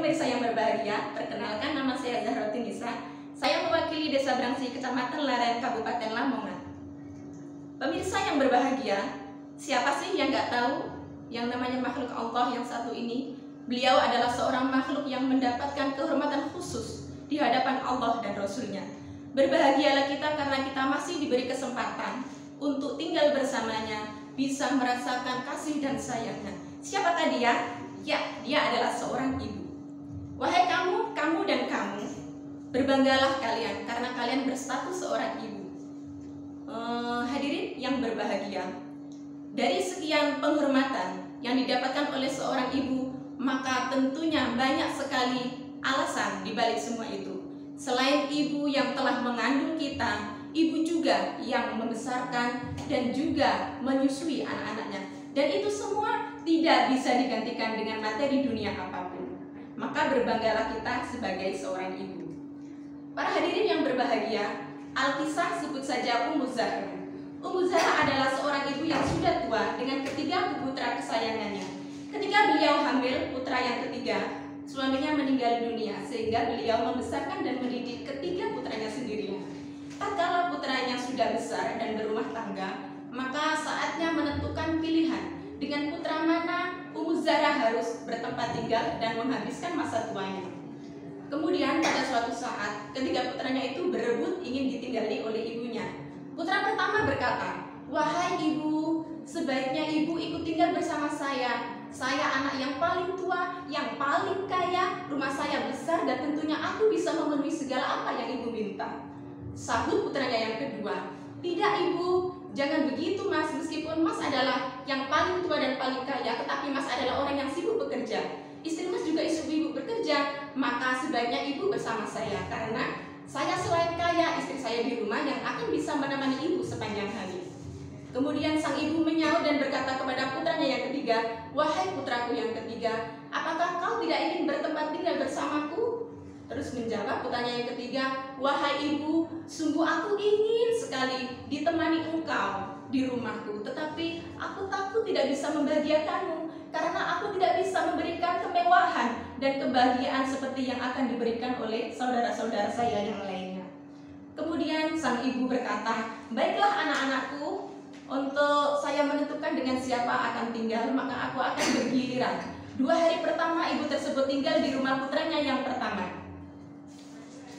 pemirsa yang berbahagia, perkenalkan nama saya Zahrotin Nisa. Saya mewakili Desa Brangsi, Kecamatan Laren, Kabupaten Lamongan. Pemirsa yang berbahagia, siapa sih yang nggak tahu yang namanya makhluk Allah yang satu ini? Beliau adalah seorang makhluk yang mendapatkan kehormatan khusus di hadapan Allah dan Rasul-Nya. Berbahagialah kita karena kita masih diberi kesempatan untuk tinggal bersamanya, bisa merasakan kasih dan sayangnya. Siapakah dia? Ya, dia adalah seorang ibu. Wahai kamu dan kamu, berbanggalah kalian karena kalian berstatus seorang ibu. Hadirin yang berbahagia, dari sekian penghormatan yang didapatkan oleh seorang ibu, maka tentunya banyak sekali alasan dibalik semua itu. Selain ibu yang telah mengandung kita, ibu juga yang membesarkan dan juga menyusui anak-anaknya. Dan itu semua tidak bisa digantikan dengan materi dunia apapun. Maka berbanggalah kita sebagai seorang ibu. Para hadirin yang berbahagia, Alkisah sebut saja Ummu Zahra. Ummu Zahra adalah seorang ibu yang sudah tua dengan ketiga putra kesayangannya. Ketika beliau hamil putra yang ketiga, suaminya meninggal dunia sehingga beliau membesarkan dan mendidik ketiga putranya sendirian. Tatkala putranya sudah besar dan berumah tangga, maka saatnya menentukan pilihan dengan putra mana Ummu Zahra harus bertempat tinggal dan menghabiskan masa tuanya. Kemudian pada suatu saat, ketiga putranya itu berebut ingin ditinggali oleh ibunya. Putra pertama berkata, "Wahai ibu, sebaiknya ibu ikut tinggal bersama saya. Saya anak yang paling tua, yang paling kaya, rumah saya besar dan tentunya aku bisa memenuhi segala apa yang ibu minta." Sahut putranya yang kedua, "Tidak ibu, jangan begitu mas, meskipun mas adalah yang paling tua dan paling kaya, tetapi mas adalah orang yang sibuk bekerja. Istri mas juga ibu bekerja, maka sebaiknya ibu bersama saya, karena saya selain kaya, istri saya di rumah yang akan bisa menemani ibu sepanjang hari." Kemudian sang ibu menyaut dan berkata kepada putranya yang ketiga, "Wahai putraku yang ketiga, apakah kau tidak ingin bertempat tinggal bersamaku?" Terus menjawab putranya yang ketiga, "Wahai ibu, sungguh aku ingin sekali ditemani engkau di rumahku, tetapi aku takut tidak bisa membahagiakanmu karena aku tidak bisa memberikan kemewahan dan kebahagiaan seperti yang akan diberikan oleh saudara-saudara saya yang lainnya." Kemudian sang ibu berkata, "Baiklah anak-anakku, untuk saya menentukan dengan siapa akan tinggal, maka aku akan bergiliran." 2 hari pertama ibu tersebut tinggal di rumah putranya yang pertama.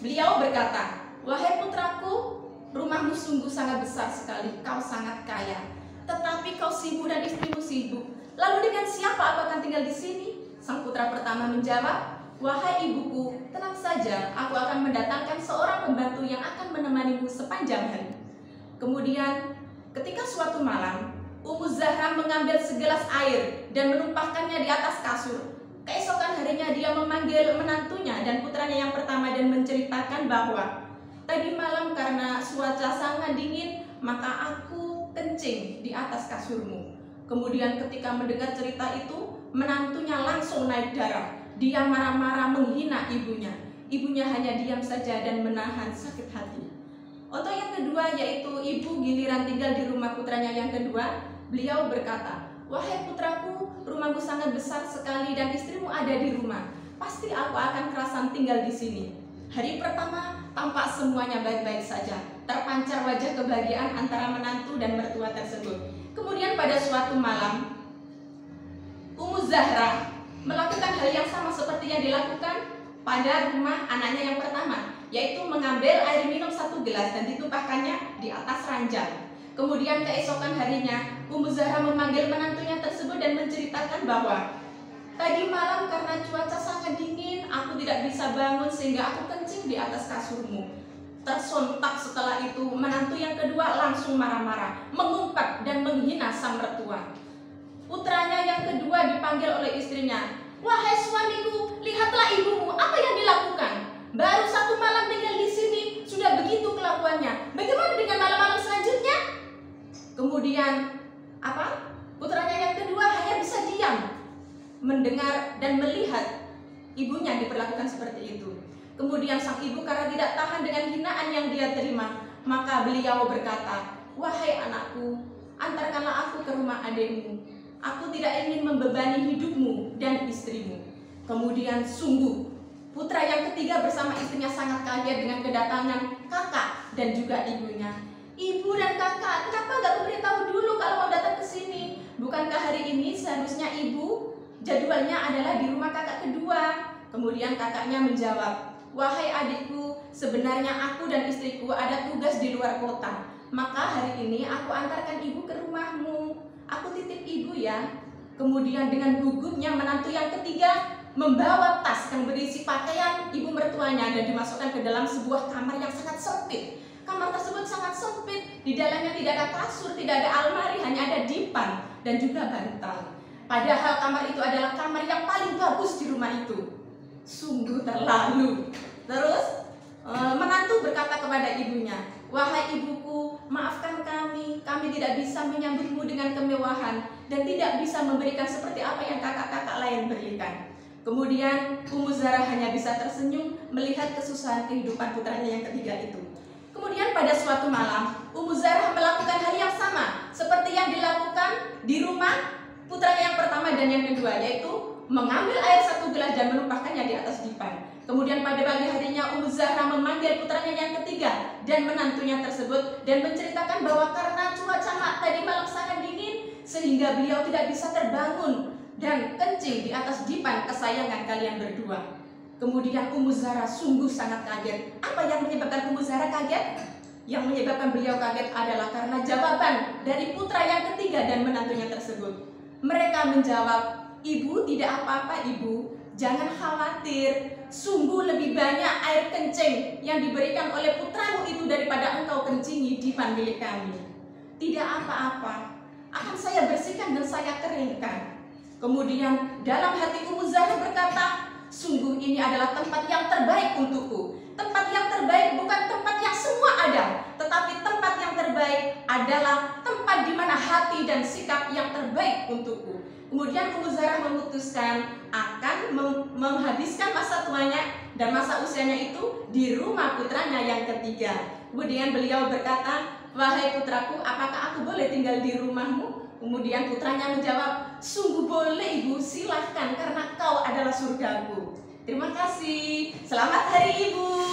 Beliau berkata, "Wahai putraku, rumahmu sungguh sangat besar sekali, kau sangat kaya. Tetapi kau sibuk dan istrimu sibuk. Lalu dengan siapa aku akan tinggal di sini?" Sang putra pertama menjawab, "Wahai ibuku, tenang saja, aku akan mendatangkan seorang pembantu yang akan menemanimu sepanjang hari." Kemudian ketika suatu malam, Ummu Zahra mengambil segelas air dan menumpahkannya di atas kasur. Keesokan harinya dia memanggil menantunya dan putranya yang pertama dan menceritakan bahwa, "Tadi malam karena cuaca sangat dingin, maka aku kencing di atas kasurmu." Kemudian ketika mendengar cerita itu, menantunya langsung naik darah. Dia marah-marah menghina ibunya. Ibunya hanya diam saja dan menahan sakit hati. Untuk yang kedua, yaitu ibu giliran tinggal di rumah putranya yang kedua, beliau berkata, "Wahai putraku, rumahmu sangat besar sekali dan istrimu ada di rumah. Pasti aku akan kerasan tinggal di sini." Hari pertama tampak semuanya baik-baik saja. Terpancar wajah kebahagiaan antara menantu dan mertua tersebut. Kemudian pada suatu malam, Ummu Zahra melakukan hal yang sama seperti yang dilakukan pada rumah anaknya yang pertama, yaitu mengambil air minum 1 gelas dan ditumpahkannya di atas ranjang. Kemudian keesokan harinya, Ummu Zahra memanggil menantunya tersebut dan menceritakan bahwa, "Tadi malam karena cuaca sangat dingin, aku tidak bisa bangun sehingga aku kencing di atas kasurmu." Tersontak setelah itu, menantu yang kedua langsung marah-marah, mengumpat dan menghina sang mertua. Putranya yang kedua dipanggil oleh istrinya, "Wahai suamiku, lihatlah ibumu, apa yang dilakukan? Baru 1 malam tinggal di sini, sudah begitu kelakuannya. Bagaimana dengan malam-malam selanjutnya?" Kemudian putranya yang kedua hanya bisa diam mendengar dan melihat ibunya diperlakukan seperti itu. Kemudian sang ibu karena tidak tahan dengan hinaan yang dia terima, maka beliau berkata, "Wahai anakku, antarkanlah aku ke rumah adikmu. Aku tidak ingin membebani hidupmu dan istrimu." Kemudian sungguh putra yang ketiga bersama istrinya sangat kaget dengan kedatangan kakak dan juga ibunya. Ibu dan kakak, kenapa nggak memberitahu dulu kalau mau datang ke sini? Bukankah hari ini seharusnya ibu jadwalnya adalah di rumah kakak kedua? Kemudian kakaknya menjawab, wahai adikku, sebenarnya aku dan istriku ada tugas di luar kota. Maka hari ini aku antarkan ibu ke rumahmu. Aku titip ibu ya. Kemudian dengan gugupnya menantu yang ketiga membawa tas yang berisi pakaian ibu mertuanya dan dimasukkan ke dalam sebuah kamar yang sangat sempit. Kamar tersebut sangat sempit, di dalamnya tidak ada kasur, tidak ada almari, hanya ada dipan dan juga bantal. Padahal kamar itu adalah kamar yang paling bagus di rumah itu. Sungguh terlalu. Terus menantu berkata kepada ibunya, wahai ibuku, maafkan kami tidak bisa menyambutmu dengan kemewahan dan tidak bisa memberikan seperti apa yang kakak-kakak lain berikan. Kemudian Ummu Zarah hanya bisa tersenyum melihat kesusahan kehidupan putranya yang ketiga itu. Kemudian pada suatu malam, Ummu Zarah melakukan hal yang sama seperti yang dilakukan di rumah putranya yang pertama dan yang kedua, yaitu mengambil air 1 gelas dan menumpahkannya di atas dipan. Kemudian pada pagi harinya Ummu Zarah memanggil putranya yang ketiga dan menantunya tersebut dan menceritakan bahwa karena cuaca tadi malam sangat dingin sehingga beliau tidak bisa terbangun dan kencing di atas dipan kesayangan kalian berdua. Kemudian Ummu Zarah sungguh sangat kaget. Apa yang menyebabkan Ummu Zarah kaget? Yang menyebabkan beliau kaget adalah karena jawaban dari putra yang ketiga dan menantunya tersebut. Mereka menjawab, ibu tidak apa-apa ibu, jangan khawatir. Sungguh lebih banyak air kencing yang diberikan oleh putramu itu daripada engkau kencingi dipan milik kami. Tidak apa-apa, akan saya bersihkan dan saya keringkan. Kemudian dalam hati Ummu Zarah berkata, sungguh ini adalah tempat yang terbaik untukku. Tempat yang terbaik bukan tempat yang semua ada, tetapi tempat yang terbaik adalah tempat di mana hati dan sikap yang terbaik untukku. Kemudian Ummu Zarah memutuskan akan menghabiskan masa tuanya dan masa usianya itu di rumah putranya yang ketiga. Kemudian beliau berkata, wahai putraku, apakah aku boleh tinggal di rumahmu? Kemudian putranya menjawab, sungguh boleh ibu, silahkan karena kau adalah surgaku. Terima kasih, selamat hari ibu.